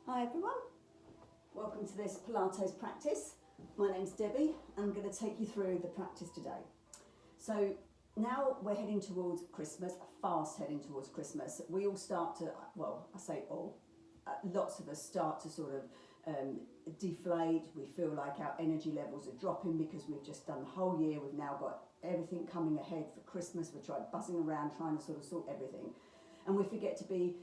Hi everyone, welcome to this Pilates practice. My name's Debbie and I'm going to take you through the practice today. So now we're heading towards Christmas, fast heading towards Christmas. We all start to, well I say all, lots of us start to sort of deflate. We feel like our energy levels are dropping because we've just done the whole year. We've now got everything coming ahead for Christmas. We're buzzing around trying to sort of sort everything, and we forget to be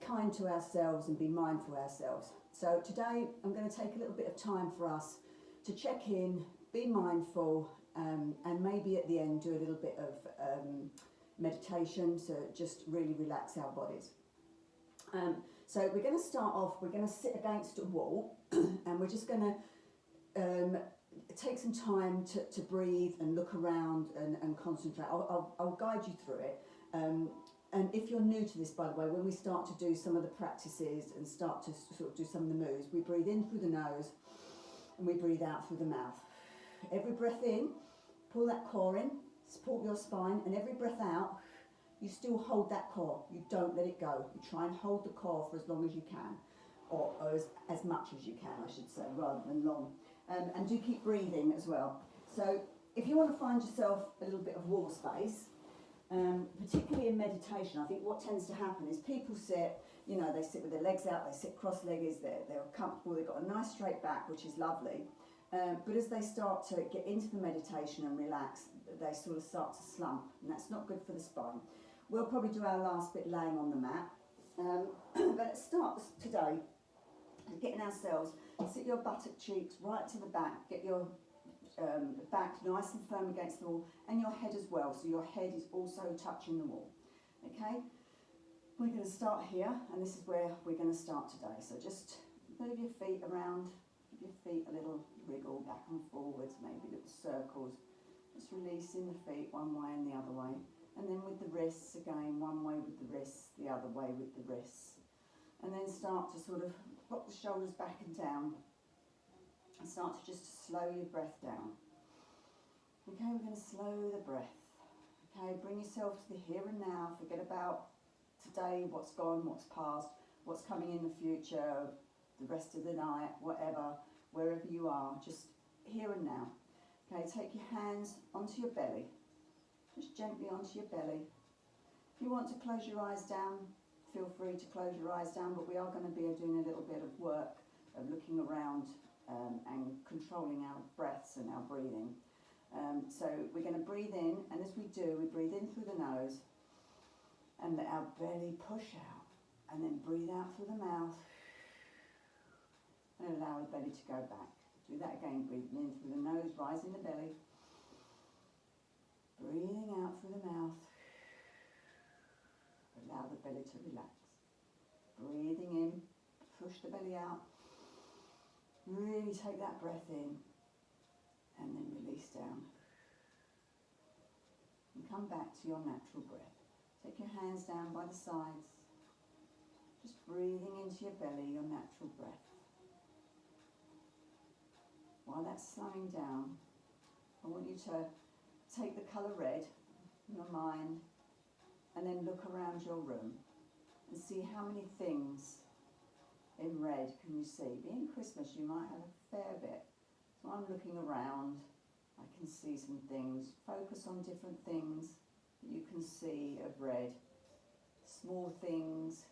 kind to ourselves and be mindful of ourselves. So today I'm going to take a little bit of time for us to check in, be mindful, and maybe at the end do a little bit of meditation to just really relax our bodies. So we're going to start off, we're going to sit against a wall and we're just going to take some time to breathe and look around and concentrate. I'll guide you through it. And if you're new to this, by the way, when we start to do some of the practices and start to sort of do some of the moves, we breathe in through the nose and we breathe out through the mouth. Every breath in, pull that core in, support your spine, and every breath out, you still hold that core. You don't let it go. You try and hold the core for as long as you can, or as much as you can, I should say, rather than long. And do keep breathing as well. So if you want to find yourself a little bit of wall space, particularly in meditation, I think what tends to happen is people sit, they sit with their legs out, they sit cross-legged, they're comfortable, they've got a nice straight back, which is lovely. But as they start to get into the meditation and relax, they sort of start to slump, and that's not good for the spine. We'll probably do our last bit laying on the mat. But let's start today getting ourselves, sit your buttock cheeks right to the back, get your back nice and firm against the wall, and your head as well, so your head is also touching the wall. Okay, we're going to start here, and this is where we're going to start today. So just move your feet around, give your feet a little wriggle back and forwards, maybe little circles, just releasing the feet one way and the other way, and then with the wrists again, one way with the wrists, the other way with the wrists, and then start to sort of pop the shoulders back and down. And start to just slow your breath down. Okay, we're going to slow the breath. Okay, bring yourself to the here and now. Forget about today, what's gone, what's past, what's coming in the future, the rest of the night, whatever, wherever you are, just here and now. Okay, take your hands onto your belly, just gently onto your belly. If you want to close your eyes down, feel free to close your eyes down, but we are going to be doing a little bit of work of looking around and controlling our breaths and our breathing. So we're going to breathe in, and as we do, we breathe in through the nose and let our belly push out, and then breathe out through the mouth and allow the belly to go back. Do that again, breathing in through the nose, rising the belly, breathing out through the mouth, allow the belly to relax. Breathing in, push the belly out. Really take that breath in and then release down. And come back to your natural breath. Take your hands down by the sides. Just breathing into your belly, your natural breath. While that's slowing down, I want you to take the colour red in your mind and then look around your room and see how many things in red can you see. Being Christmas, you might have a fair bit. So I'm looking around, I can see some things. Focus on different things that you can see of red. Small things,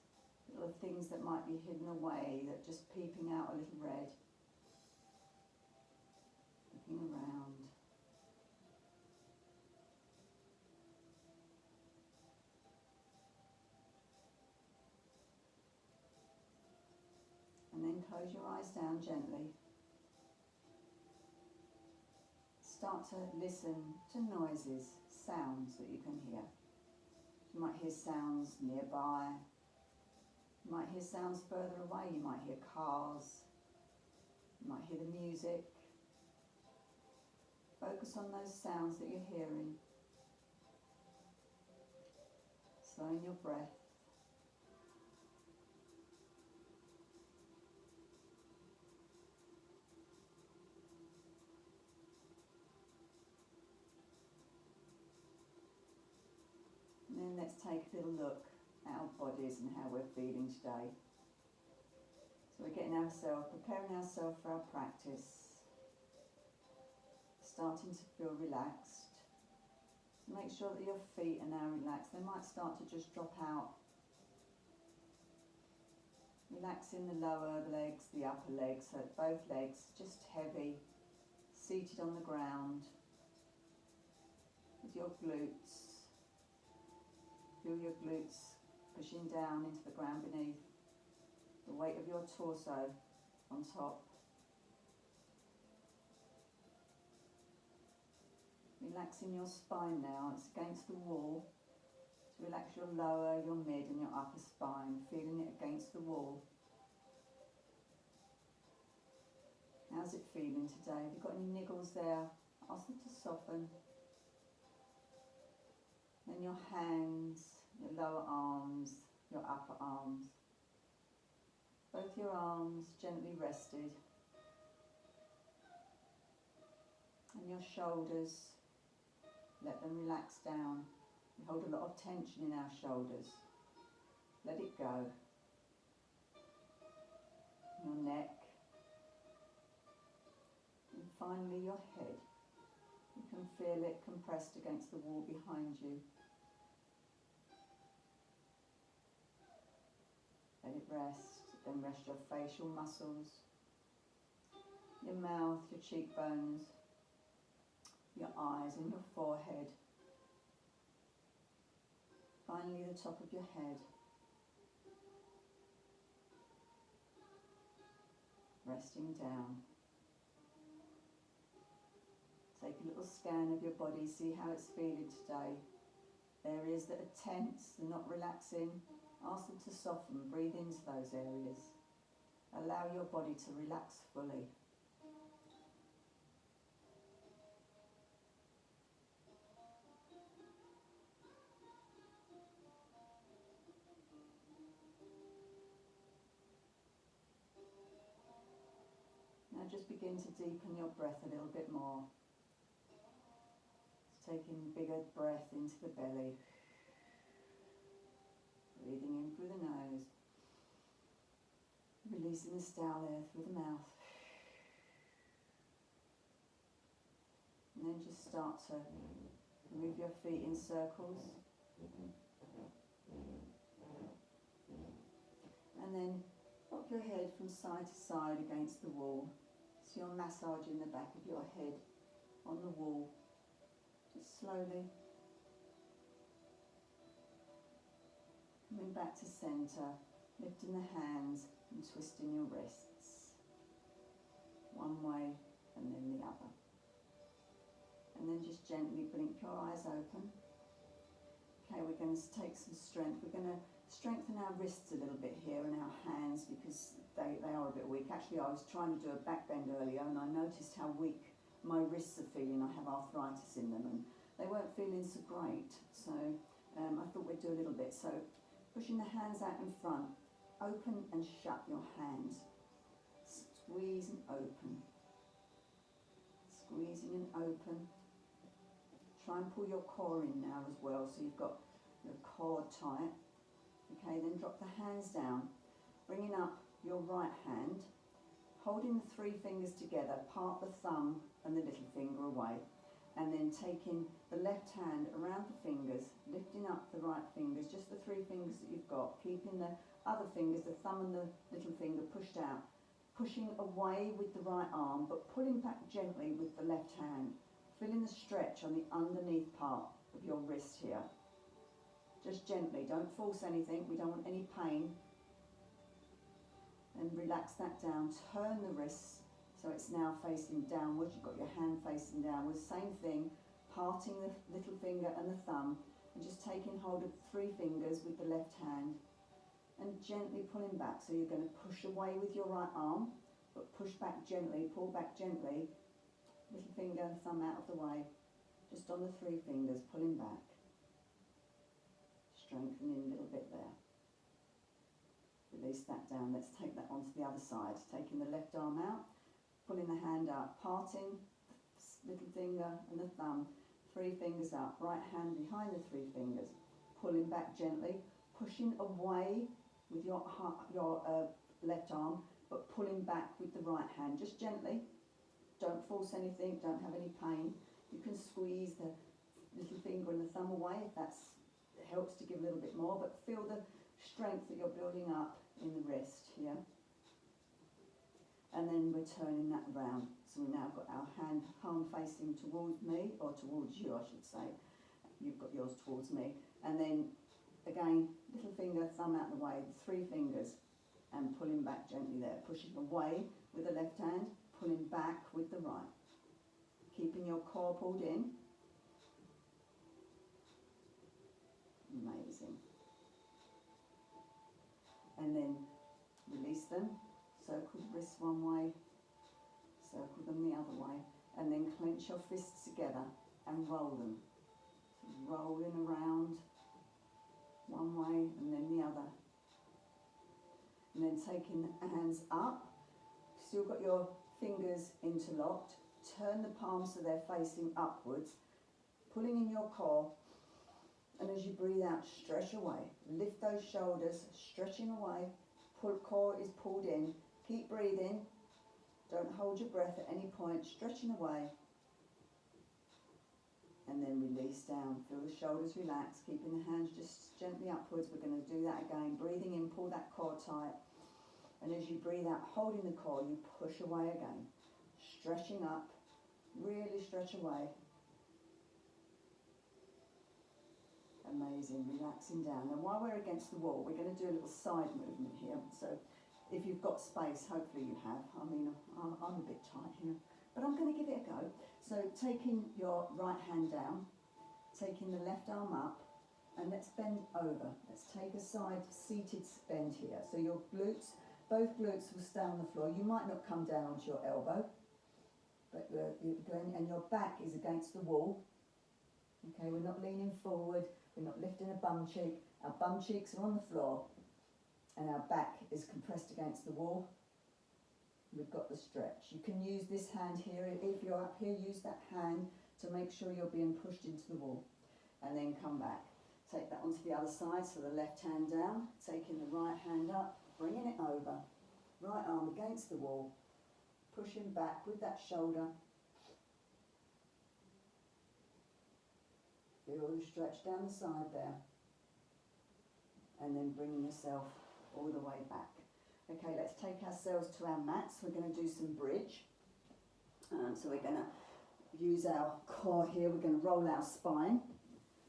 little things that might be hidden away, that just peeping out a little red. Looking around. And then close your eyes down gently. Start to listen to noises, sounds that you can hear. You might hear sounds nearby. You might hear sounds further away. You might hear cars. You might hear the music. Focus on those sounds that you're hearing. Slowing your breath. And then let's take a little look at our bodies and how we're feeling today. So we're preparing ourselves for our practice. Starting to feel relaxed. Make sure that your feet are now relaxed. They might start to just drop out. Relaxing the lower legs, the upper legs, so both legs just heavy, seated on the ground. With your glutes. Feel your glutes pushing down into the ground beneath. The weight of your torso on top. Relaxing your spine now, it's against the wall. So relax your lower, your mid and your upper spine, feeling it against the wall. How's it feeling today? Have you got any niggles there? Ask them to soften. Then your hands, your lower arms, your upper arms. Both your arms gently rested. And your shoulders, let them relax down. We hold a lot of tension in our shoulders. Let it go. Your neck. And finally your head. You can feel it compressed against the wall behind you. Let it rest. Then rest your facial muscles, your mouth, your cheekbones, your eyes and your forehead. Finally the top of your head. Resting down. Take a little scan of your body, see how it's feeling today. Areas that are tense, they're not relaxing. Ask them to soften, breathe into those areas. Allow your body to relax fully. Now just begin to deepen your breath a little bit more. Just taking bigger breath into the belly. Breathing in through the nose, releasing the stowel air through the mouth. And then just start to move your feet in circles. And then rock your head from side to side against the wall. So you're massaging the back of your head on the wall. Just slowly. Coming back to centre, lifting the hands and twisting your wrists. One way and then the other. And then just gently blink your eyes open. Okay, we're going to take some strength. We're going to strengthen our wrists a little bit here and our hands because they are a bit weak. Actually, I was trying to do a back bend earlier and I noticed how weak my wrists are feeling. I have arthritis in them and they weren't feeling so great. So I thought we'd do a little bit. So pushing the hands out in front, open and shut your hands. Squeeze and open. Squeezing and open. Try and pull your core in now as well, so you've got your core tight. Okay, then drop the hands down, bringing up your right hand, holding the three fingers together, part the thumb and the little finger away. And then taking the left hand around the fingers, lifting up the right fingers, just the three fingers that you've got, keeping the other fingers, the thumb and the little finger pushed out, pushing away with the right arm, but pulling back gently with the left hand, feeling the stretch on the underneath part of your wrist here. Just gently, don't force anything, we don't want any pain. And relax that down, turn the wrists. So it's now facing downwards, you've got your hand facing downwards, same thing, parting the little finger and the thumb, and just taking hold of three fingers with the left hand, and gently pulling back. So you're going to push away with your right arm, but push back gently, pull back gently, little finger and thumb out of the way, just on the three fingers, pulling back, strengthening a little bit there. Release that down, let's take that onto the other side, taking the left arm out, pulling the hand up, parting little finger and the thumb, three fingers up, right hand behind the three fingers, pulling back gently, pushing away with your left arm, but pulling back with the right hand, just gently. Don't force anything, don't have any pain. You can squeeze the little finger and the thumb away if that helps to give a little bit more, but feel the strength that you're building up in the wrist here. And then we're turning that around. So we've now got our palm facing towards me, or towards you I should say. You've got yours towards me. And then again, little finger, thumb out the way, 3 fingers, and pulling back gently there. Pushing away with the left hand, pulling back with the right. Keeping your core pulled in. Amazing. And then release them. Circle the wrists one way, circle them the other way, and then clench your fists together and roll them. So rolling around one way and then the other. And then taking the hands up, still got your fingers interlocked, turn the palms so they're facing upwards, pulling in your core, and as you breathe out, stretch away. Lift those shoulders, stretching away, core is pulled in. Keep breathing, don't hold your breath at any point, stretching away, and then release down. Feel the shoulders relax, keeping the hands just gently upwards. We're going to do that again. Breathing in, pull that core tight, and as you breathe out, holding the core, you push away again. Stretching up, really stretch away. Amazing, relaxing down. And while we're against the wall, we're going to do a little side movement here. So if you've got space, hopefully you have. I mean, I'm a bit tight here, but I'm going to give it a go. So taking your right hand down, taking the left arm up, and let's bend over. Let's take a side seated bend here. So your glutes, both glutes will stay on the floor. You might not come down onto your elbow, but and your back is against the wall. Okay, we're not leaning forward, we're not lifting a bum cheek. Our bum cheeks are on the floor, and our back is compressed against the wall. We've got the stretch. You can use this hand here. If you're up here, use that hand to make sure you're being pushed into the wall. And then come back. Take that onto the other side, so the left hand down, taking the right hand up, bringing it over. Right arm against the wall, pushing back with that shoulder. Feel the stretch down the side there. And then bringing yourself all the way back. Okay, let's take ourselves to our mats. We're going to do some bridge. So we're going to use our core here. We're going to roll our spine.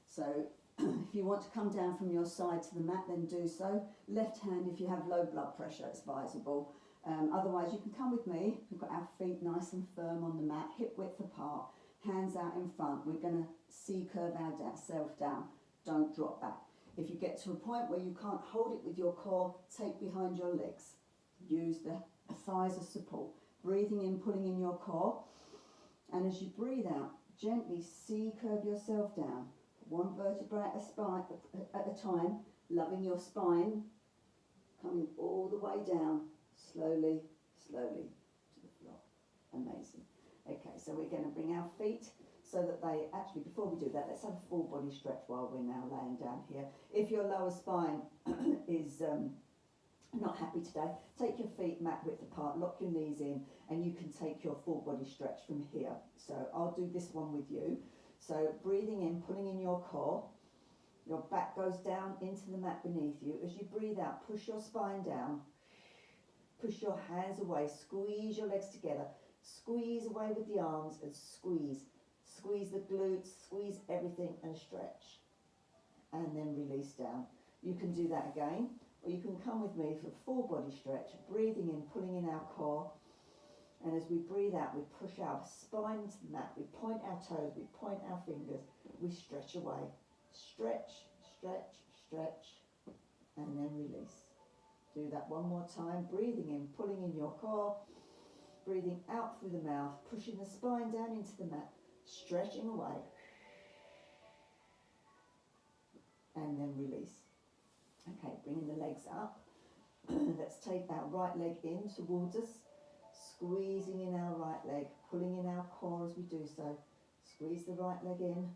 So if you want to come down from your side to the mat, then do so. Left hand, if you have low blood pressure, it's advisable. Otherwise, you can come with me. We've got our feet nice and firm on the mat, hip width apart, hands out in front. We're going to C-curve ourselves down. Don't drop back. If you get to a point where you can't hold it with your core, take behind your legs. Use the thighs as support. Breathing in, pulling in your core. And as you breathe out, gently C-curve yourself down. One vertebra at a time, loving your spine, coming all the way down, slowly, slowly to the floor. Amazing. Okay, so we're going to bring our feet so that they, actually before we do that, let's have a full body stretch while we're now laying down here. If your lower spine is not happy today, take your feet mat width apart, lock your knees in, and you can take your full body stretch from here. So I'll do this one with you. So breathing in, pulling in your core, your back goes down into the mat beneath you. As you breathe out, push your spine down, push your hands away, squeeze your legs together, squeeze away with the arms and squeeze. Squeeze the glutes, squeeze everything and stretch. And then release down. You can do that again, or you can come with me for a full body stretch, breathing in, pulling in our core. And as we breathe out, we push our spine into the mat, we point our toes, we point our fingers, we stretch away. Stretch, stretch, stretch, and then release. Do that one more time, breathing in, pulling in your core, breathing out through the mouth, pushing the spine down into the mat, stretching away, and then release. Okay, bringing the legs up. Let's take our right leg in towards us, squeezing in our right leg, pulling in our core as we do so. Squeeze the right leg in,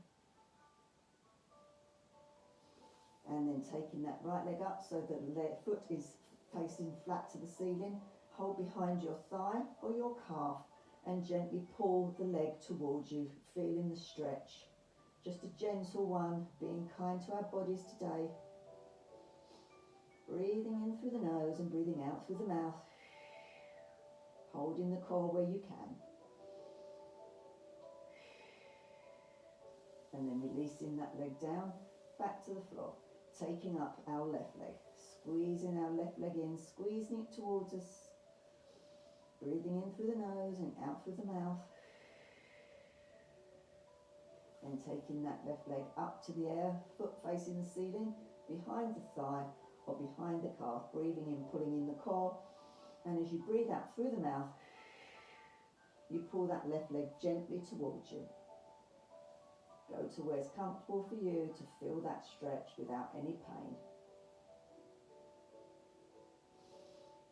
and then taking that right leg up so that the foot is facing flat to the ceiling. hold behind your thigh or your calf and gently pull the leg towards you, feeling the stretch. Just a gentle one, being kind to our bodies today. Breathing in through the nose and breathing out through the mouth. Holding the core where you can. And then releasing that leg down, back to the floor. Taking up our left leg. Squeezing our left leg in, squeezing it towards us. Breathing in through the nose and out through the mouth. Then taking that left leg up to the air, foot facing the ceiling, behind the thigh or behind the calf. Breathing in, pulling in the core. And as you breathe out through the mouth, you pull that left leg gently towards you. Go to where it's comfortable for you to feel that stretch without any pain.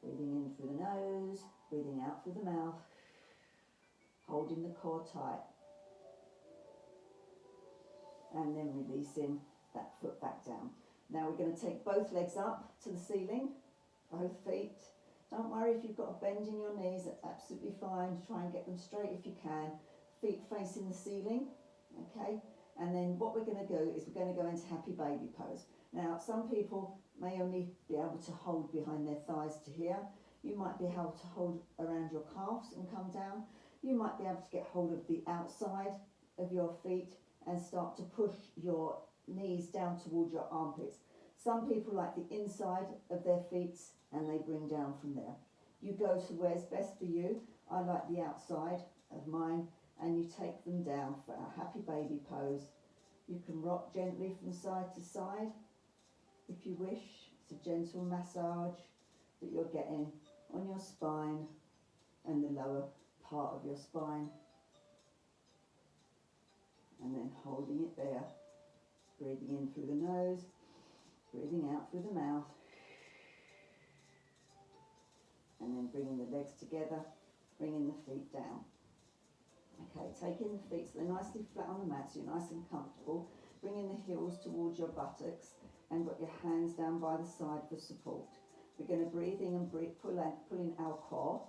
Breathing in through the nose, breathing out through the mouth, holding the core tight. And then releasing that foot back down. Now we're going to take both legs up to the ceiling, both feet. Don't worry if you've got a bend in your knees, that's absolutely fine. Try and get them straight if you can. Feet facing the ceiling, okay? And then what we're going to do is we're going to go into happy baby pose. Now some people may only be able to hold behind their thighs to here. You might be able to hold around your calves and come down. You might be able to get hold of the outside of your feet and start to push your knees down towards your armpits. Some people like the inside of their feet and they bring down from there. You go to where's best for you. I like the outside of mine, and you take them down for our happy baby pose. You can rock gently from side to side if you wish. It's a gentle massage that you're getting on your spine and the lower part of your spine. And then holding it there, breathing in through the nose, breathing out through the mouth, and then bringing the legs together, bringing the feet down. Okay, taking the feet so they're nicely flat on the mat, so you're nice and comfortable, bringing the heels towards your buttocks and got your hands down by the side for support. We're going to breathe in and pull in our core,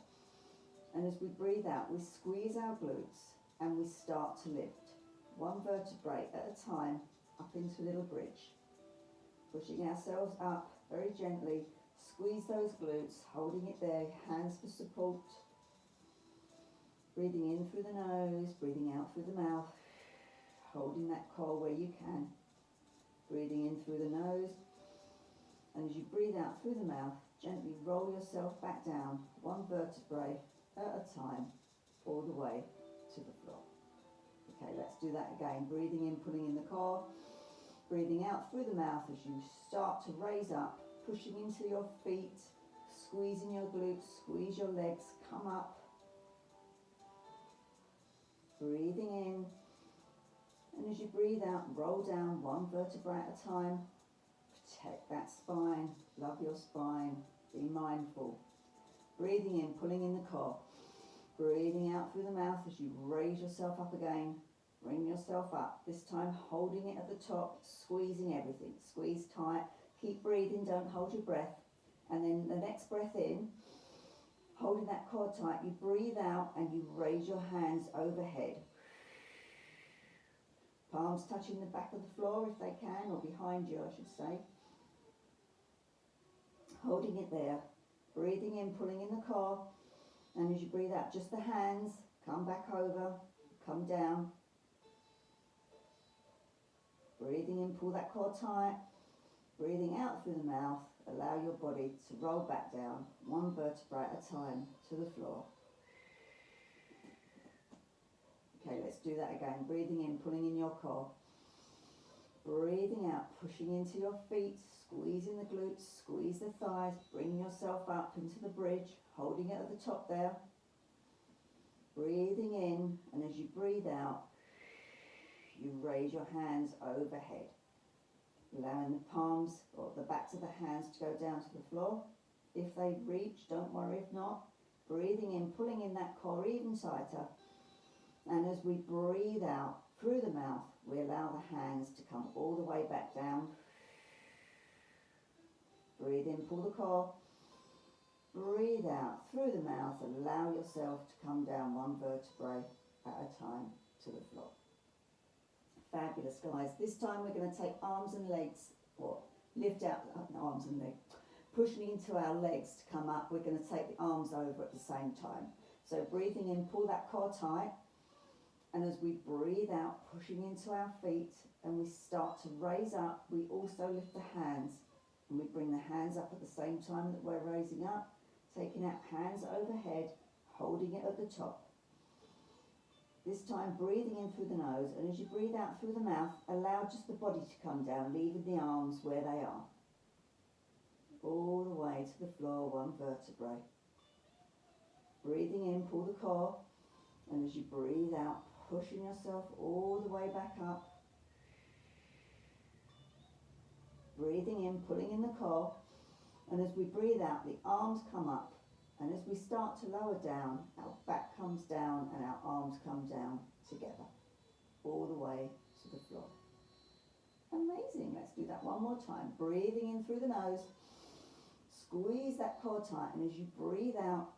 and as we breathe out, we squeeze our glutes and we start to lift. One vertebrae at a time up into a little bridge. Pushing ourselves up very gently, squeeze those glutes, holding it there, hands for support. Breathing in through the nose, breathing out through the mouth, holding that core where you can. Breathing in through the nose, and as you breathe out through the mouth, gently roll yourself back down, one vertebrae at a time, all the way to the floor. Okay, let's do that again. Breathing in, pulling in the core. Breathing out through the mouth as you start to raise up, pushing into your feet, squeezing your glutes, squeeze your legs, come up. Breathing in, and as you breathe out, roll down one vertebra at a time. Protect that spine, love your spine, be mindful. Breathing in, pulling in the core. Breathing out through the mouth as you raise yourself up again. Bring yourself up, this time holding it at the top, squeezing everything. Squeeze tight, keep breathing, don't hold your breath. And then the next breath in, holding that core tight, you breathe out and you raise your hands overhead. Palms touching the back of the floor if they can, or behind you I should say. Holding it there, breathing in, pulling in the core, and as you breathe out, just the hands, come back over, come down. Breathing in, pull that core tight. Breathing out through the mouth, allow your body to roll back down, one vertebra at a time to the floor. Okay, let's do that again. Breathing in, pulling in your core. Breathing out, pushing into your feet, squeezing the glutes, squeeze the thighs, bring yourself up into the bridge, holding it at the top there. Breathing in, and as you breathe out, you raise your hands overhead, allowing the palms or the backs of the hands to go down to the floor. If they reach, don't worry if not. Breathing in, pulling in that core even tighter. And as we breathe out through the mouth, we allow the hands to come all the way back down. Breathe in, pull the core. breathe out through the mouth, allow yourself to come down one vertebrae at a time to the floor. Fabulous, guys. This time we're going to take arms and legs, or lift out arms and legs, pushing into our legs to come up. We're going to take the arms over at the same time. So breathing in, pull that core tight, and as we breathe out, pushing into our feet, and we start to raise up, we also lift the hands, and we bring the hands up at the same time that we're raising up, taking out hands overhead, holding it at the top. This time breathing in through the nose, and as you breathe out through the mouth, allow just the body to come down, leaving the arms where they are. All the way to the floor, one vertebrae. Breathing in, pull the core, and as you breathe out, pushing yourself all the way back up. Breathing in, pulling in the core, and as we breathe out, the arms come up. And as we start to lower down, our back comes down and our arms come down together, all the way to the floor. Amazing. Let's do that one more time. Breathing in through the nose, squeeze that core tight, and as you breathe out,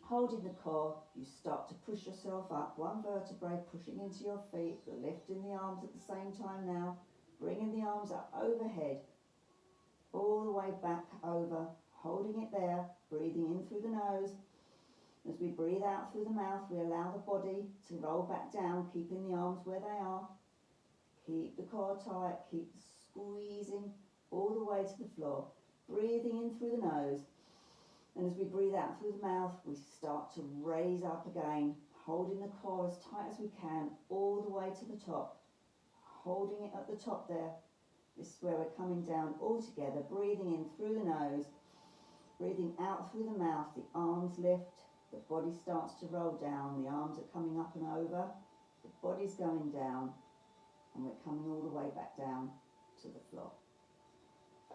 holding the core, you start to push yourself up, one vertebrae pushing into your feet, lifting the arms at the same time now, bringing the arms up overhead, all the way back over, holding it there, breathing in through the nose. As we breathe out through the mouth, we allow the body to roll back down, keeping the arms where they are. Keep the core tight, keep squeezing all the way to the floor. Breathing in through the nose. And as we breathe out through the mouth, we start to raise up again, holding the core as tight as we can, all the way to the top. Holding it at the top there. This is where we're coming down all together, breathing in through the nose. Breathing out through the mouth, the arms lift, the body starts to roll down, the arms are coming up and over, the body's going down, and we're coming all the way back down to the floor.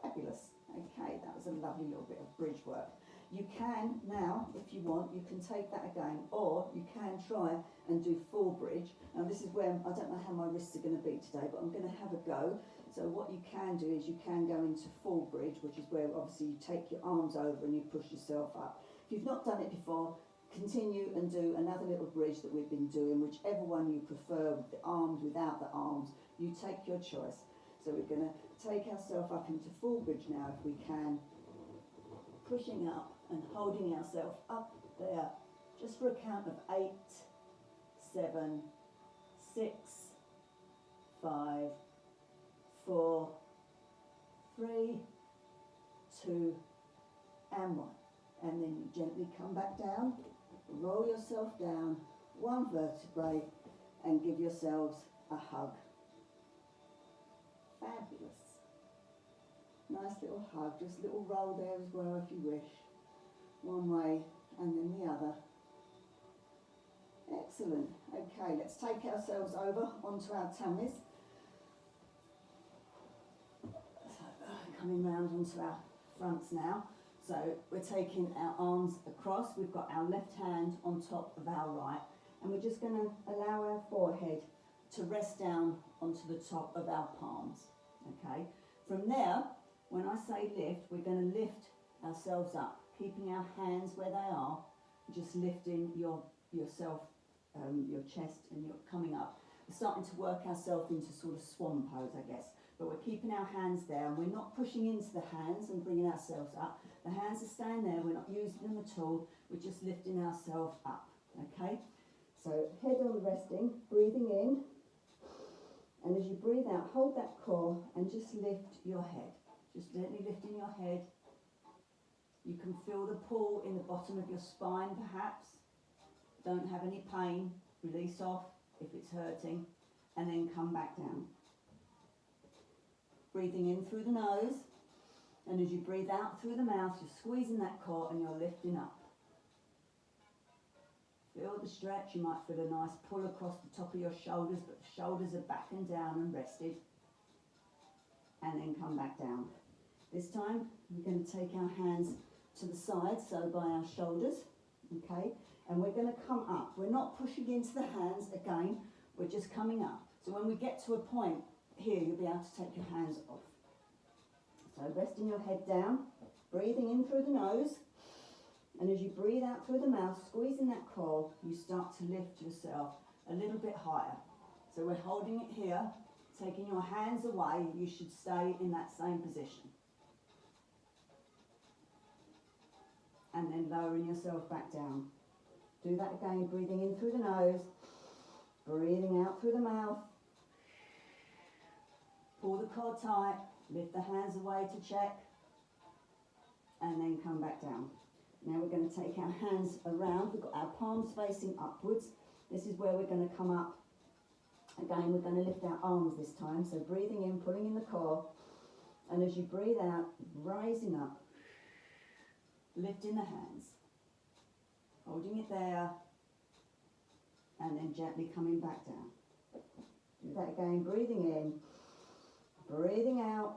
Fabulous. Okay, that was a lovely little bit of bridge work. You can now, if you want, you can take that again, or you can try and do full bridge. Now this is where, I don't know how my wrists are going to be today, but I'm going to have a go. So what you can do is you can go into full bridge, which is where obviously you take your arms over and you push yourself up. If you've not done it before, continue and do another little bridge that we've been doing, whichever one you prefer, with the arms, without the arms, you take your choice. So we're going to take ourselves up into full bridge now if we can, pushing up and holding ourselves up there, just for a count of 8, 7, 6, 5, 4, 3, 2, and 1. And then you gently come back down, roll yourself down, one vertebrae, and give yourselves a hug. Fabulous. Nice little hug, just a little roll there as well if you wish. One way and then the other. Excellent. Okay, let's take ourselves over onto our tummies. Coming round onto our fronts now. So we're taking our arms across. We've got our left hand on top of our right, and we're just going to allow our forehead to rest down onto the top of our palms. Okay. From there, when I say lift, we're going to lift ourselves up, keeping our hands where they are, just lifting yourself, your chest, and you're coming up. We're starting to work ourselves into sort of swan pose, I guess. But we're keeping our hands there, and we're not pushing into the hands and bringing ourselves up. The hands are staying there, we're not using them at all, we're just lifting ourselves up, okay? So head on resting, breathing in, and as you breathe out, hold that core and just lift your head. Just gently lifting your head. You can feel the pull in the bottom of your spine perhaps. Don't have any pain, release off if it's hurting, and then come back down. Breathing in through the nose, and as you breathe out through the mouth, you're squeezing that core and you're lifting up. Feel the stretch. You might feel a nice pull across the top of your shoulders, but the shoulders are back and down and rested. And then come back down. This time, we're going to take our hands to the side, so by our shoulders, okay? And we're going to come up. We're not pushing into the hands again, we're just coming up. So when we get to a point here, you'll be able to take your hands off. So resting your head down, breathing in through the nose, And as you breathe out through the mouth, squeezing that core, you start to lift yourself a little bit higher. So we're holding it here, taking your hands away. You should stay in that same position. And then lowering yourself back down. Do that again, breathing in through the nose, breathing out through the mouth. Pull the core tight, lift the hands away to check, and then come back down. Now we're going to take our hands around. We've got our palms facing upwards. This is where we're going to come up. Again, we're going to lift our arms this time. So breathing in, pulling in the core. And as you breathe out, rising up, lifting the hands, holding it there, and then gently coming back down. Do that again, breathing in, breathing out,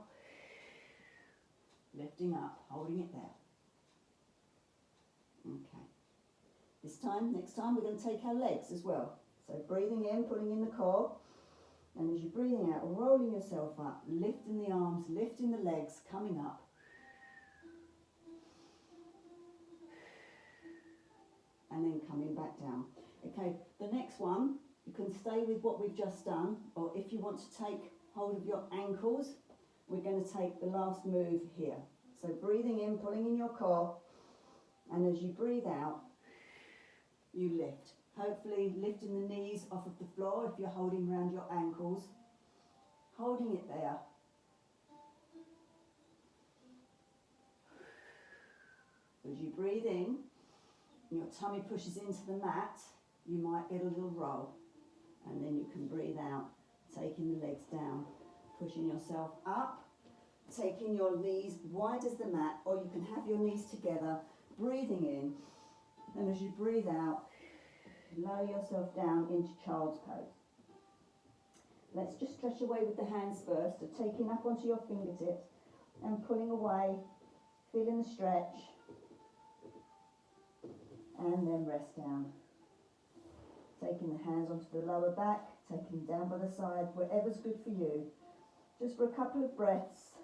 lifting up, holding it there. Okay. Next time we're going to take our legs as well. So breathing in, pulling in the core, and as you're breathing out, rolling yourself up, lifting the arms, lifting the legs, coming up. And then coming back down. Okay, the next one, you can stay with what we've just done, or if you want to take hold of your ankles, we're going to take the last move here. So breathing in, pulling in your core, and as you breathe out, you lift. Hopefully lifting the knees off of the floor if you're holding around your ankles. Holding it there. As you breathe in, your tummy pushes into the mat, you might get a little roll. And then you can breathe out, taking the legs down, pushing yourself up, taking your knees wide as the mat, or you can have your knees together, breathing in. And as you breathe out, lower yourself down into child's pose. Let's just stretch away with the hands first, so taking up onto your fingertips and pulling away, feeling the stretch, and then rest down. Taking the hands onto the lower back, taking them down by the side, wherever's good for you. Just for a couple of breaths.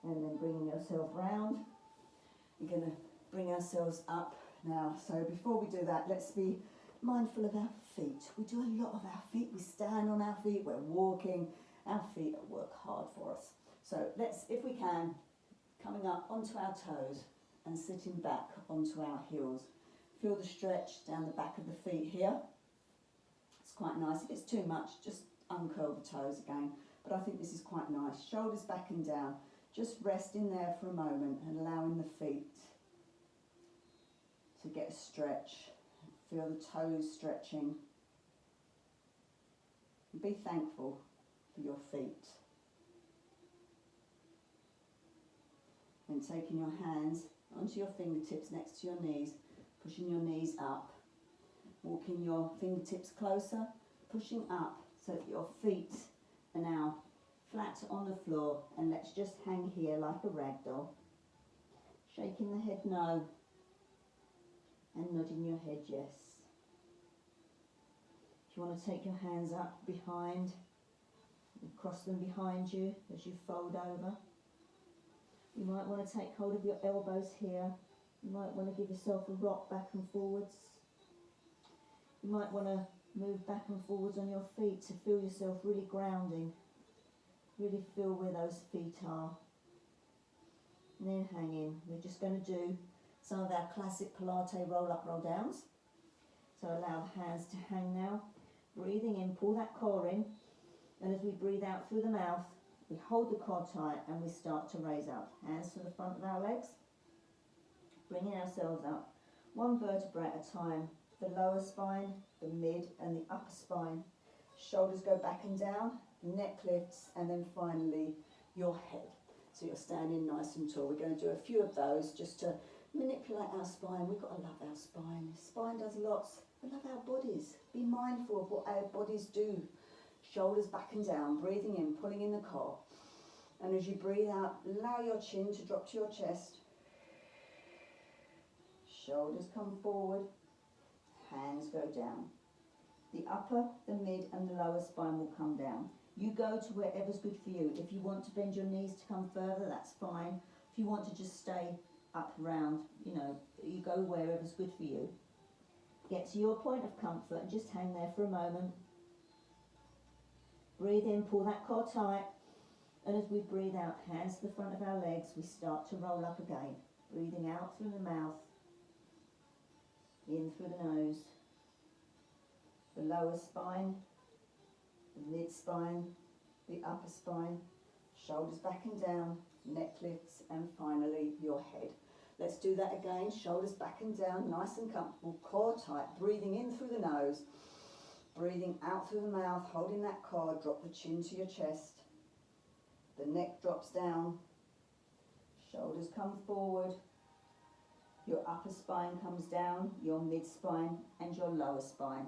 And then bringing yourself round. We're going to bring ourselves up now. So before we do that, let's be mindful of our feet. We do a lot of our feet. We stand on our feet. We're walking. Our feet work hard for us. So let's, if we can, coming up onto our toes and sitting back onto our heels. Feel the stretch down the back of the feet here. It's quite nice. If it's too much, just uncurl the toes again. But I think this is quite nice. Shoulders back and down. Just resting there for a moment and allowing the feet to get a stretch. Feel the toes stretching. Be thankful for your feet. And taking your hands onto your fingertips next to your knees, pushing your knees up. Walking your fingertips closer, pushing up so that your feet are now flat on the floor, and let's just hang here like a rag doll. Shaking the head no, and nodding your head yes. If you want to take your hands up behind, and cross them behind you as you fold over. You might want to take hold of your elbows here. You might want to give yourself a rock back and forwards. You might want to move back and forwards on your feet to feel yourself really grounding. Really feel where those feet are. And then hang in. We're just going to do some of our classic Pilates roll up, roll downs. So allow the hands to hang now. Breathing in, pull that core in. And as we breathe out through the mouth, we hold the core tight and we start to raise up. Hands to the front of our legs. Bringing ourselves up. One vertebra at a time. The lower spine, the mid and the upper spine. Shoulders go back and down. Neck lifts, and then finally your head. So you're standing nice and tall. We're going to do a few of those just to manipulate our spine. We've got to love our spine. Spine does lots. We love our bodies. Be mindful of what our bodies do. Shoulders back and down, breathing in, pulling in the core. And as you breathe out, allow your chin to drop to your chest. Shoulders come forward, hands go down. The upper, the mid and the lower spine will come down. You go to wherever's good for you. If you want to bend your knees to come further, that's fine. If you want to just stay up around, you know, you go wherever's good for you. Get to your point of comfort and just hang there for a moment. Breathe in, pull that core tight. And as we breathe out, hands to the front of our legs, we start to roll up again. Breathing out through the mouth, in through the nose. The lower spine, the mid spine, the upper spine, shoulders back and down, neck lifts, and finally your head. Let's do that again, shoulders back and down, nice and comfortable, core tight, breathing in through the nose, breathing out through the mouth, holding that core, drop the chin to your chest, the neck drops down, shoulders come forward, your upper spine comes down, your mid spine and your lower spine.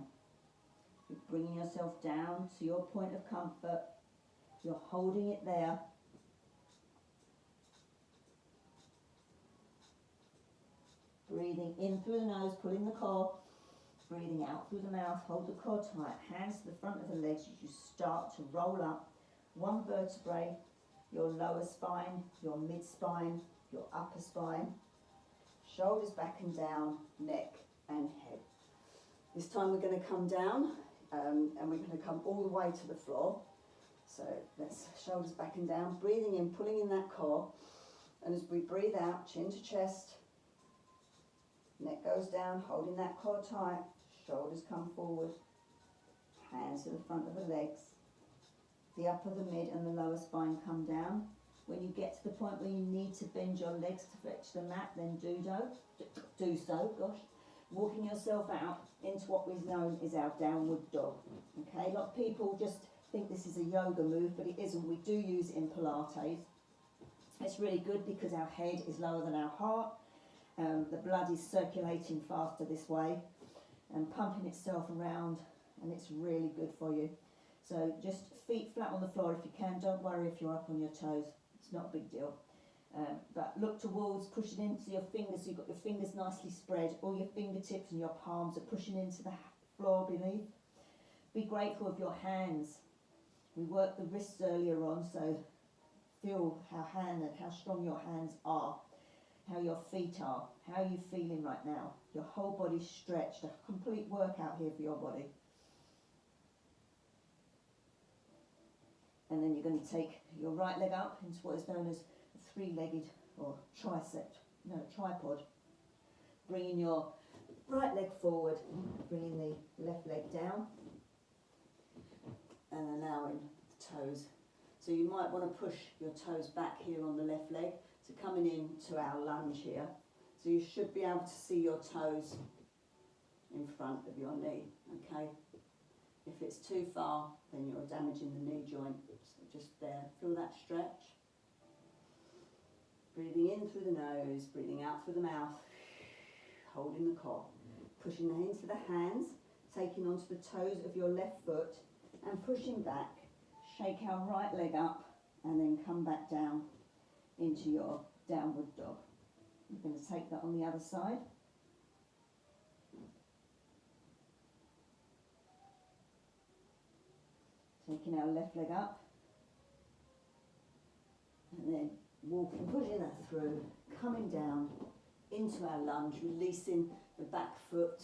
You're bringing yourself down to your point of comfort, you're holding it there. Breathing in through the nose, pulling the core, breathing out through the mouth, hold the core tight, hands to the front of the legs as you start to roll up one vertebrae, your lower spine, your mid spine, your upper spine, shoulders back and down, neck and head. This time we're going to come down and we're going to come all the way to the floor. So let's shoulders back and down, breathing in, pulling in that core, and as we breathe out, chin to chest, neck goes down, holding that core tight, shoulders come forward, hands to the front of the legs, the upper, the mid and the lower spine come down. When you get to the point where you need to bend your legs to fetch the mat, then do so. Walking yourself out into what is known as our downward dog. Okay, a lot of people just think this is a yoga move, but it isn't. We do use it in Pilates. It's really good because our head is lower than our heart. The blood is circulating faster this way and pumping itself around, and it's really good for you. So just feet flat on the floor if you can. Don't worry if you're up on your toes. It's not a big deal. But look towards, pushing into your fingers. You've got your fingers nicely spread. All your fingertips and your palms are pushing into the floor beneath. Be grateful of your hands. We worked the wrists earlier on, so feel how strong your hands are, how your feet are, how are you feeling right now. Your whole body's stretched. A complete workout here for your body. And then you're going to take your right leg up into what is known as a three-legged or tripod. Bringing your right leg forward, bringing the left leg down, and allowing the toes. So you might want to push your toes back here on the left leg. So coming in to our lunge here. So you should be able to see your toes in front of your knee, okay? If it's too far, then you're damaging the knee joint. So just there, feel that stretch. Breathing in through the nose, breathing out through the mouth, holding the core. Pushing the into the hands, taking onto the toes of your left foot and pushing back. Shake our right leg up and then come back down into your downward dog. We're going to take that on the other side. Taking our left leg up and then walking, pushing that through, coming down into our lunge, releasing the back foot.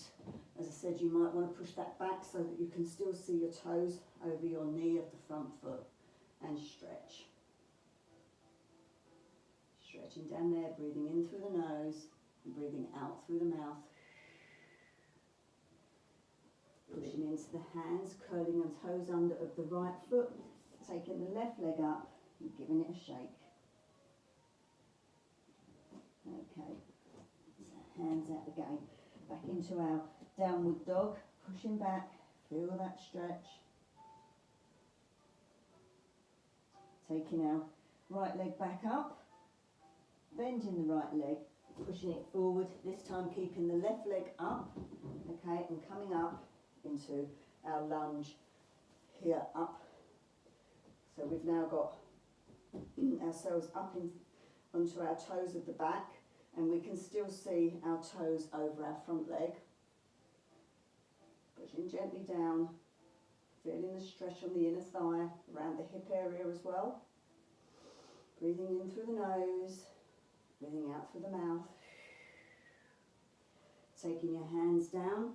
As I said, you might want to push that back so that you can still see your toes over your knee of the front foot and stretch. Stretching down there, breathing in through the nose and breathing out through the mouth. Pushing into the hands, curling the toes under of the right foot, taking the left leg up and giving it a shake. Okay, so hands out again, back into our downward dog, pushing back, feel that stretch. Taking our right leg back up, bending the right leg, pushing it forward, this time keeping the left leg up, okay, and coming up into our lunge here up. So we've now got ourselves up onto our toes of the back, and we can still see our toes over our front leg. pushing gently down, feeling the stretch on the inner thigh, around the hip area as well. Breathing in through the nose, breathing out through the mouth. Taking your hands down,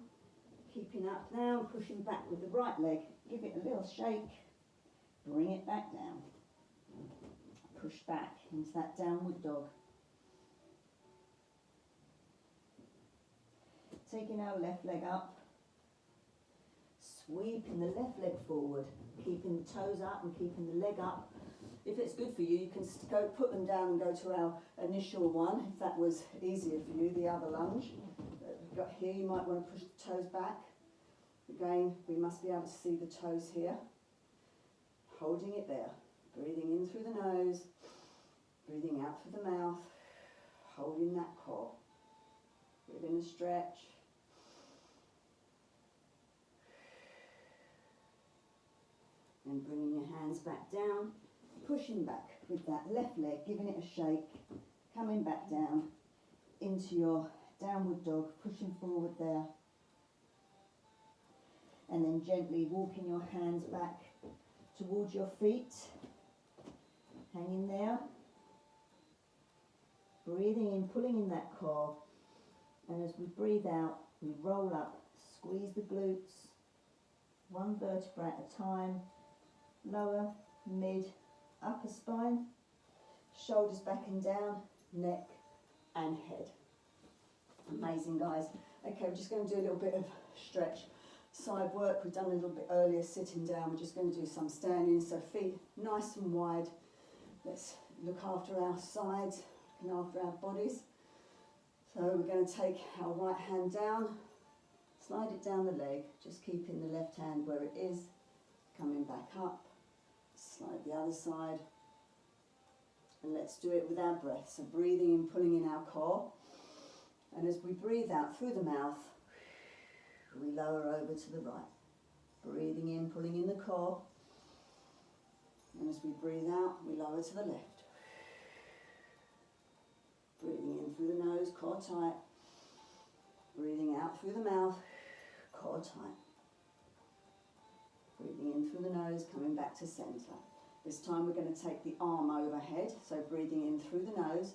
keeping up now, pushing back with the right leg. Give it a little shake, bring it back down. Push back into that downward dog. Taking our left leg up, sweeping the left leg forward, keeping the toes up and keeping the leg up. If it's good for you, you can go put them down and go to our initial one, if that was easier for you, the other lunge. Got here, you might want to push the toes back. Again, we must be able to see the toes here. Holding it there. Breathing in through the nose, breathing out through the mouth, holding that core. Breathing a stretch. And bringing your hands back down, pushing back with that left leg, giving it a shake, coming back down into your downward dog, pushing forward there. And then gently walking your hands back towards your feet, hanging there. Breathing in, pulling in that core. And as we breathe out, we roll up, squeeze the glutes, one vertebra at a time, lower, mid, upper spine, shoulders back and down, neck and head. Amazing, guys. Okay, we're just going to do a little bit of stretch. Side work, we've done a little bit earlier sitting down. We're just going to do some standing, so feet nice and wide. Let's look after our sides, looking after our bodies. So we're going to take our right hand down, slide it down the leg, just keeping the left hand where it is, coming back up, slide the other side, and let's do it with our breath. So breathing in, pulling in our core, and as we breathe out through the mouth, we lower over to the right. Breathing in, pulling in the core, and as we breathe out, we lower to the left. Breathing in through the nose, core tight. Breathing out through the mouth, core tight. Breathing in through the nose, coming back to centre. This time we're going to take the arm overhead, so breathing in through the nose.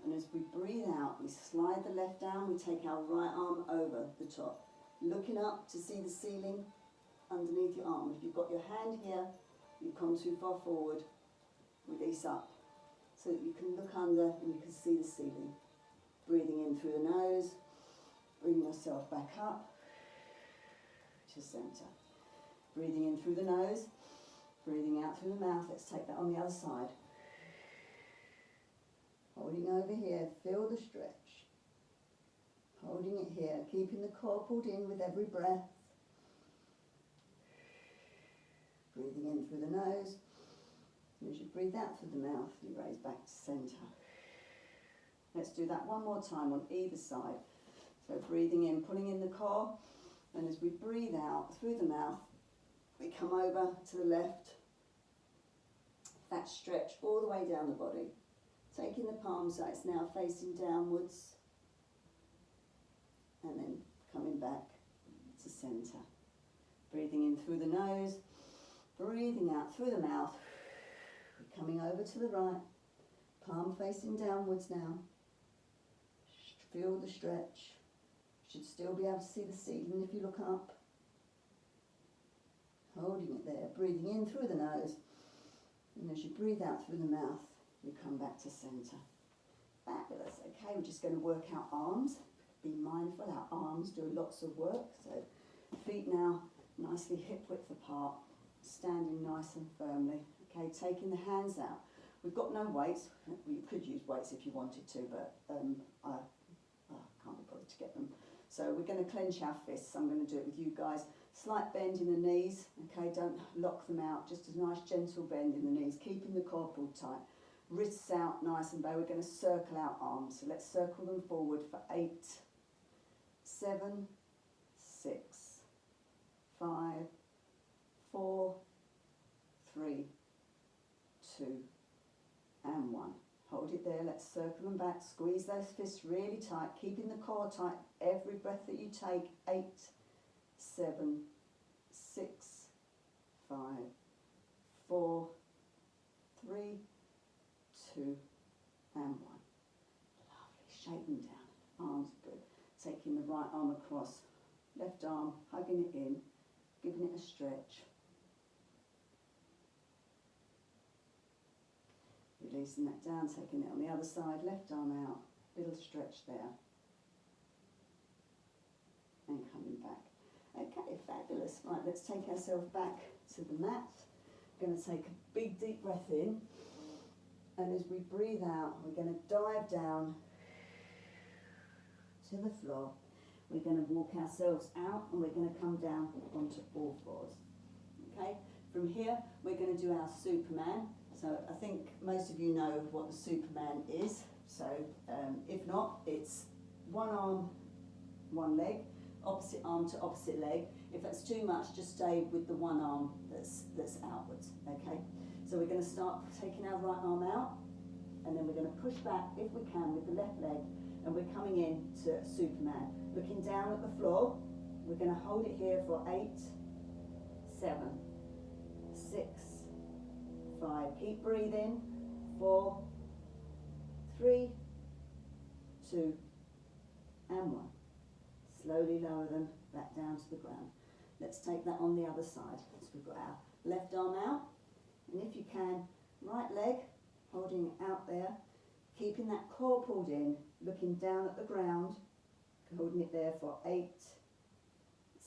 And as we breathe out, we slide the left down, we take our right arm over the top. Looking up to see the ceiling underneath your arm. If you've got your hand here, you've come too far forward, release up. So that you can look under and you can see the ceiling. Breathing in through the nose, bring yourself back up to centre. Breathing in through the nose, breathing out through the mouth. Let's take that on the other side. Holding over here, feel the stretch. Holding it here, keeping the core pulled in with every breath. Breathing in through the nose. And as you breathe out through the mouth, you raise back to centre. Let's do that one more time on either side. So breathing in, pulling in the core, and as we breathe out through the mouth, we come over to the left. That stretch all the way down the body. Taking the palms out, it's now facing downwards, and then coming back to centre. Breathing in through the nose, breathing out through the mouth. Coming over to the right, palm facing downwards now. Feel the stretch. Should still be able to see the ceiling if you look up. Holding it there, breathing in through the nose. And as you breathe out through the mouth, you come back to centre. Fabulous. Okay, we're just going to work our arms. Be mindful, our arms do lots of work. So feet now nicely hip width apart, standing nice and firmly. Okay, taking the hands out. We've got no weights. You could use weights if you wanted to, but I can't be bothered to get them. So we're going to clench our fists. I'm going to do it with you guys. Slight bend in the knees. Okay, don't lock them out. Just a nice gentle bend in the knees, keeping the core pulled tight. Wrists out nice and low. We're going to circle our arms. So let's circle them forward for 8, 7, 6, 5, 4, 3, 2 and 1. Hold it there, let's circle them back, squeeze those fists really tight, keeping the core tight every breath that you take. 8, 7, 6, 5, 4, 3, 2, and 1. Lovely. Shaking down. Arms good. Taking the right arm across. Left arm, hugging it in, giving it a stretch. Releasing that down, taking it on the other side. Left arm out. Little stretch there. And coming back. Okay, fabulous. Right, let's take ourselves back to the mat. We're going to take a big deep breath in, and as we breathe out, we're going to dive down to the floor. We're going to walk ourselves out, and we're going to come down onto all fours. Okay, from here we're going to do our Superman. So I think most of you know what the Superman is. So if not, it's one arm, one leg, opposite arm to opposite leg. If that's too much, just stay with the one arm that's outwards, okay? So we're going to start taking our right arm out, and then we're going to push back, if we can, with the left leg, and we're coming in to Superman. Looking down at the floor, we're going to hold it here for 8, 7, 6, 5. Keep breathing. 4, 3, 2, and 1. Slowly lower them back down to the ground. Let's take that on the other side. So we've got our left arm out, and if you can, right leg, holding it out there, keeping that core pulled in, looking down at the ground, holding it there for 8,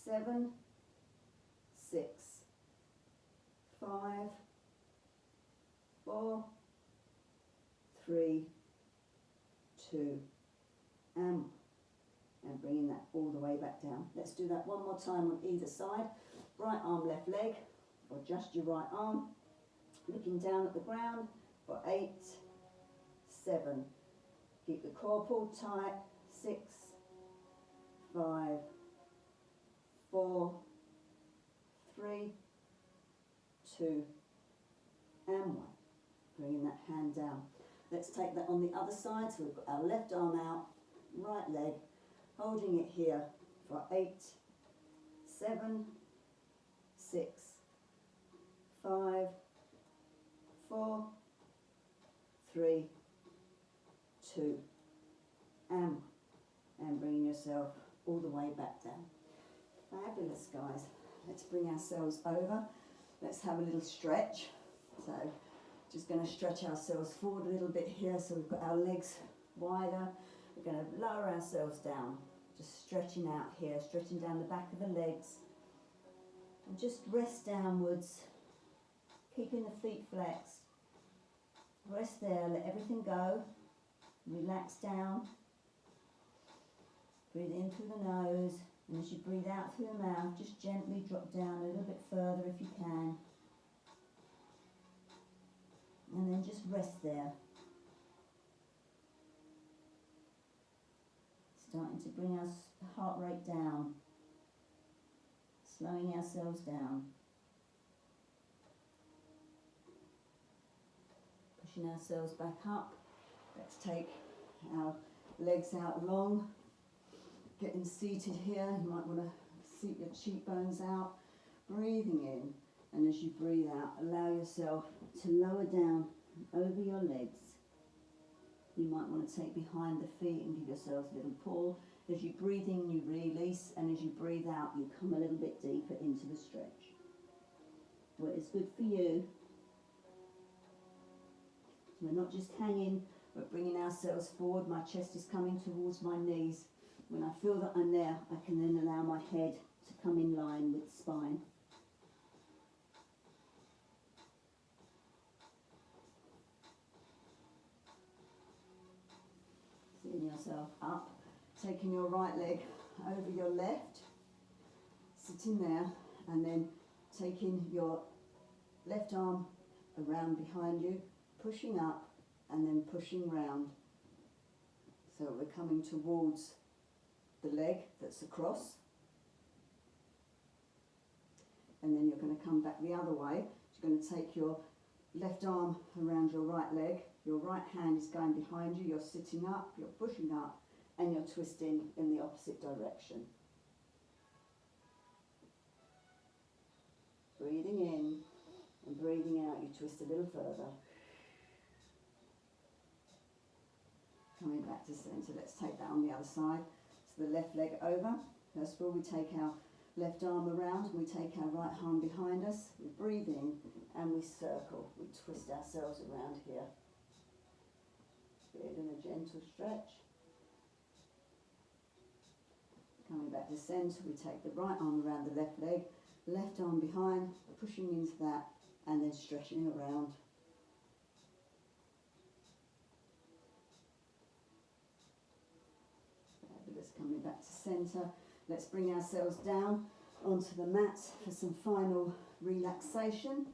7, 6, 5, 4, 3, 2, and 1. And bringing that all the way back down. Let's do that one more time on either side. Right arm, left leg, or just your right arm. Looking down at the ground for 8, 7. Keep the core pulled tight. 6, 5, 4, 3, 2, and 1. Bringing that hand down. Let's take that on the other side. So we've got our left arm out, right leg, holding it here for 8, 7, 6, 5, 4, 3, 2, and 1. And bringing yourself all the way back down. Fabulous, guys. Let's bring ourselves over. Let's have a little stretch. So just going to stretch ourselves forward a little bit here, so we've got our legs wider. We're going to lower ourselves down, just stretching out here, stretching down the back of the legs, and just rest downwards, keeping the feet flexed. Rest there, let everything go, relax down, breathe in through the nose, and as you breathe out through the mouth, just gently drop down a little bit further if you can, and then just rest there. Starting to bring our heart rate down, slowing ourselves down, pushing ourselves back up. Let's take our legs out long, getting seated here. You might want to seat your cheekbones out, breathing in, and as you breathe out, allow yourself to lower down over your legs. You might want to take behind the feet and give yourselves a little pull. As you breathe in, you release, and as you breathe out, you come a little bit deeper into the stretch. What is good for you. So we're not just hanging, we're bringing ourselves forward. My chest is coming towards my knees. When I feel that I'm there, I can then allow my head to come in line with the spine. Sitting yourself up, taking your right leg over your left, sitting there, and then taking your left arm around behind you, pushing up and then pushing round. So we're coming towards the leg that's across, and then you're going to come back the other way. You're going to take your left arm around your right leg, your right hand is going behind you, you're sitting up, you're pushing up, and you're twisting in the opposite direction. twist a little further. Coming back to centre, let's take that on the other side. So the left leg over. First of all, we take our left arm around, we take our right arm behind us, we breathe in and we circle. We twist ourselves around here. Feeling a gentle stretch. Coming back to centre, we take the right arm around the left leg, left arm behind, pushing into that and then stretching around. Fabulous. Coming back to centre, let's bring ourselves down onto the mat for some final relaxation.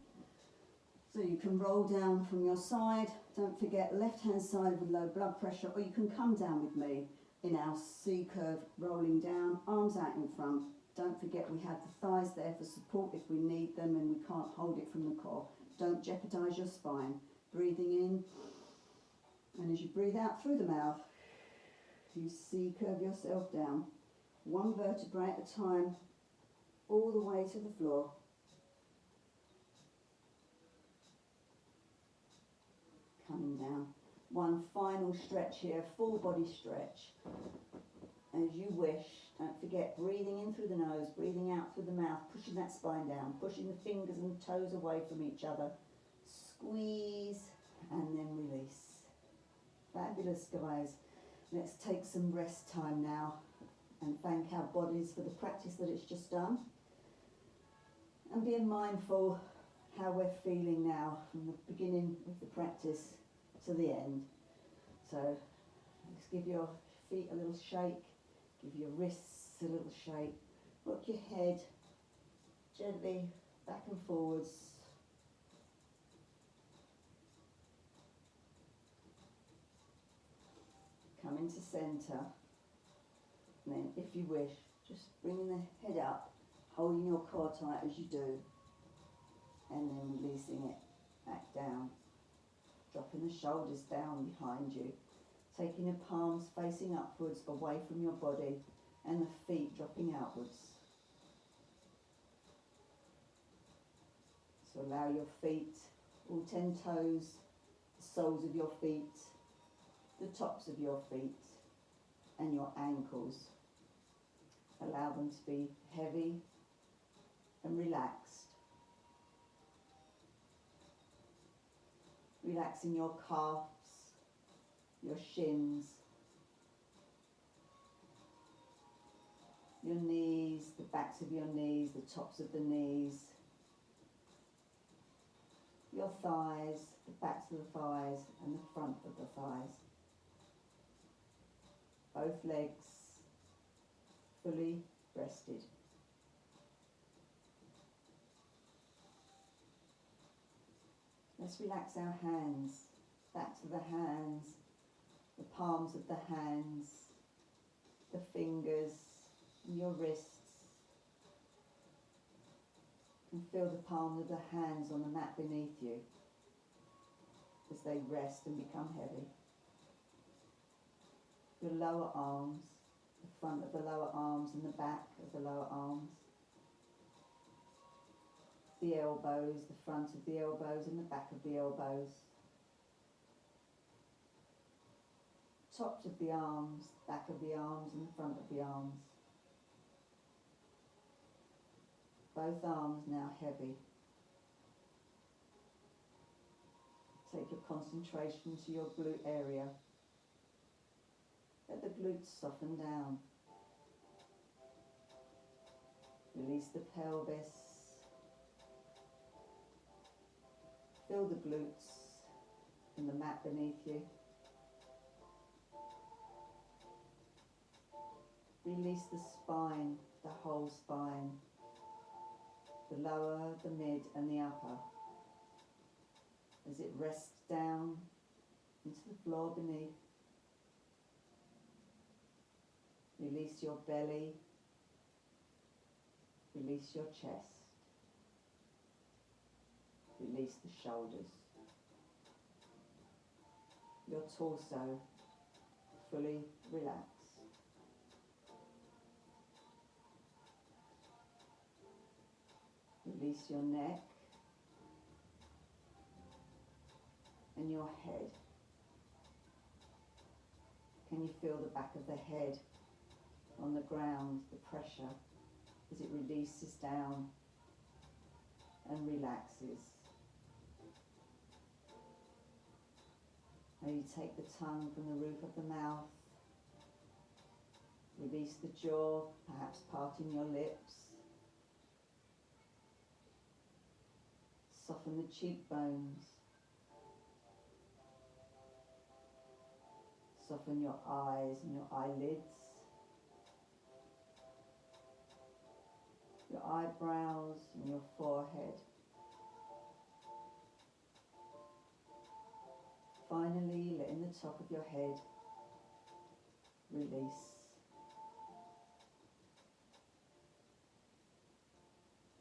So you can roll down from your side. Don't forget left hand side with low blood pressure, or you can come down with me in our C curve, rolling down, arms out in front. Don't forget we have the thighs there for support if we need them and we can't hold it from the core. Don't jeopardise your spine. Breathing in, and as you breathe out through the mouth, you C curve yourself down, one vertebrae at a time, all the way to the floor. Coming down. One final stretch here, full body stretch. As you wish, don't forget breathing in through the nose, breathing out through the mouth, pushing that spine down, pushing the fingers and toes away from each other. Squeeze and then release. Fabulous, guys. Let's take some rest time now and thank our bodies for the practice that it's just done. And being mindful how we're feeling now from the beginning of the practice to the end. So let's give your feet a little shake, give your wrists a little shake, rock your head gently back and forwards. Come into centre, and then if you wish, just bringing the head up, holding your core tight as you do, and then releasing it back down. Dropping the shoulders down behind you, taking the palms facing upwards away from your body and the feet dropping outwards. So allow your feet, all 10 toes, the soles of your feet, the tops of your feet and your ankles. Allow them to be heavy and relaxed. Relaxing your calves, your shins, your knees, the backs of your knees, the tops of the knees, your thighs, the backs of the thighs and the front of the thighs. Both legs fully rested. Let's relax our hands, back to the hands, the palms of the hands, the fingers, and your wrists. And feel the palms of the hands on the mat beneath you as they rest and become heavy. Your lower arms, the front of the lower arms and the back of the lower arms. The elbows, the front of the elbows and the back of the elbows. Tops of the arms, back of the arms and the front of the arms. Both arms now heavy. Take your concentration to your glute area. Let the glutes soften down. Release the pelvis. Feel the glutes and the mat beneath you. Release the spine, the whole spine, the lower, the mid and the upper, as it rests down into the floor beneath. Release your belly, release your chest. Release the shoulders. Your torso fully relaxed. Release your neck. and your head. Can you feel the back of the head on the ground, the pressure, as it releases down and relaxes? Now you take the tongue from the roof of the mouth, release the jaw, perhaps parting your lips. Soften the cheekbones. Soften your eyes and your eyelids. Your eyebrows and your forehead. Finally, letting the top of your head release.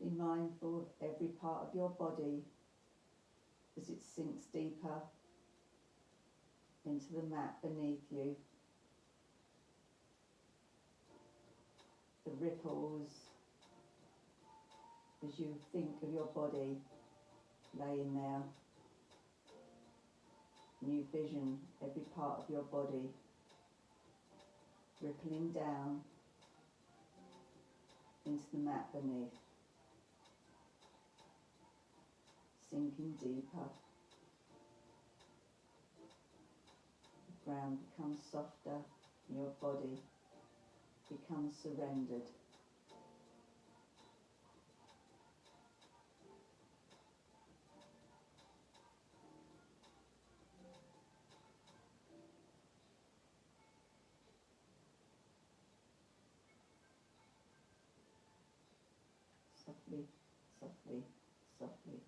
Be mindful of every part of your body as it sinks deeper into the mat beneath you. The ripples as you think of your body laying there. And you vision every part of your body rippling down into the mat beneath. Sinking deeper. The ground becomes softer and your body becomes surrendered. Softly, softly, softly.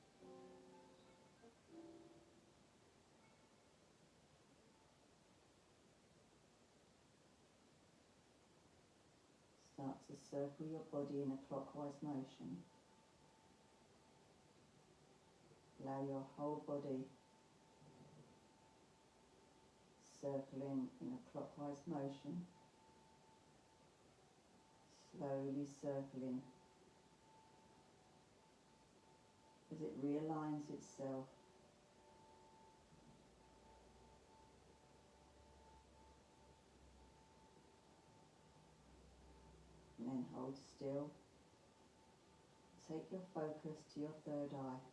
Start to circle your body in a clockwise motion. Allow your whole body circling in a clockwise motion. Slowly circling as it realigns itself. And then hold still. Take your focus to your third eye.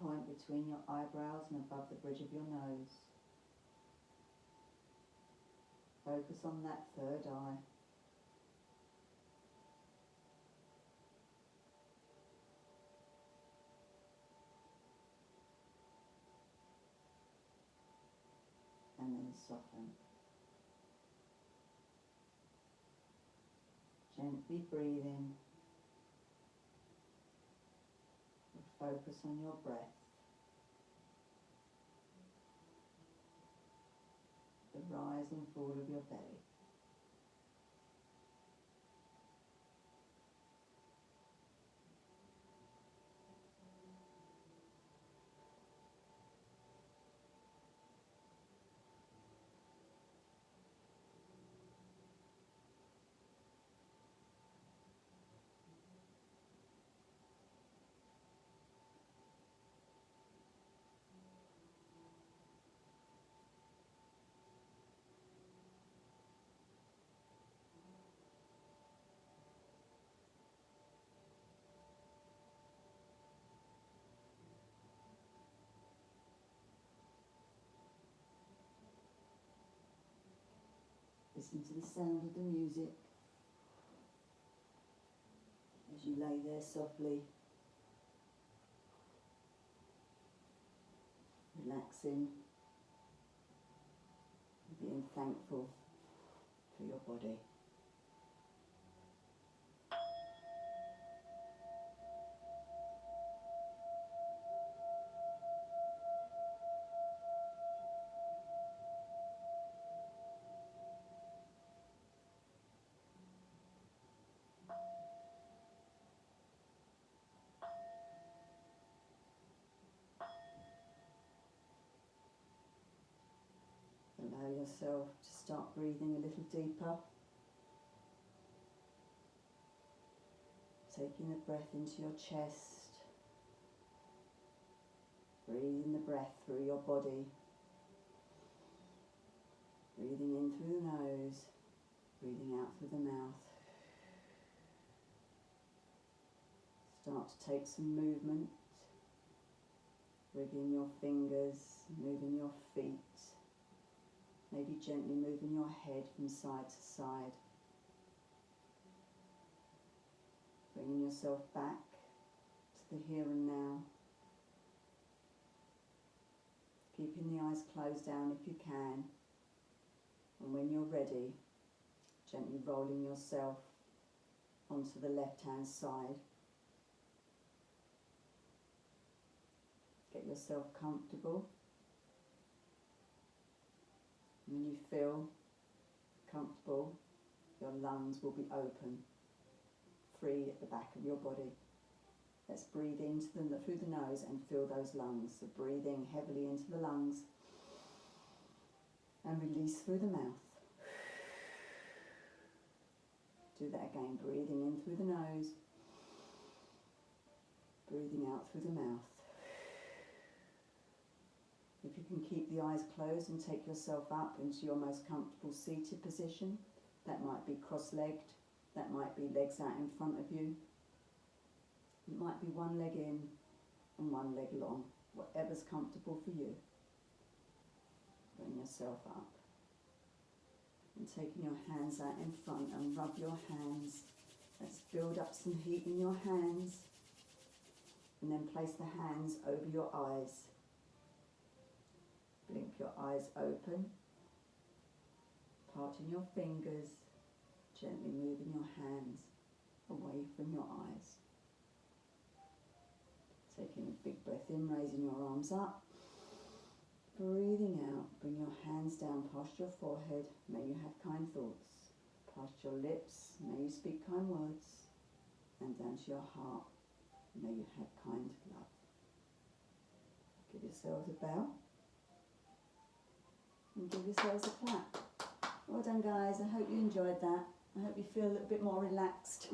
Point between your eyebrows and above the bridge of your nose. Focus on that third eye. And then soften. Gently breathe in. And focus on your breath. The rise and fall of your belly. Listen to the sound of the music as you lay there softly, relaxing, and being thankful for your body. Allow yourself to start breathing a little deeper. Taking the breath into your chest, Breathing the breath through your body. Breathing in through the nose, breathing out through the mouth. Start to take some movement, wiggling your fingers, moving your feet, maybe gently moving your head from side to side. Bringing yourself back to the here and now. Keeping the eyes closed down if you can. And when you're ready, gently rolling yourself onto the left-hand side. Get yourself comfortable. When you feel comfortable, your lungs will be open, free at the back of your body. Let's breathe into them through the nose and fill those lungs. So breathing heavily into the lungs and release through the mouth. Do that again, breathing in through the nose, breathing out through the mouth. If you can keep the eyes closed and take yourself up into your most comfortable seated position, that might be cross-legged, that might be legs out in front of you. It might be one leg in and one leg long, whatever's comfortable for you. Bring yourself up. And taking your hands out in front and rub your hands. Let's build up some heat in your hands. And then place the hands over your eyes. Blink your eyes open. Parting your fingers. Gently moving your hands away from your eyes. Taking a big breath in, raising your arms up. Breathing out, bring your hands down past your forehead. May you have kind thoughts. Past your lips, may you speak kind words. And down to your heart, may you have kind love. Give yourselves a bow. And give yourselves a clap. Well done, guys. I hope you enjoyed that. I hope you feel a little bit more relaxed.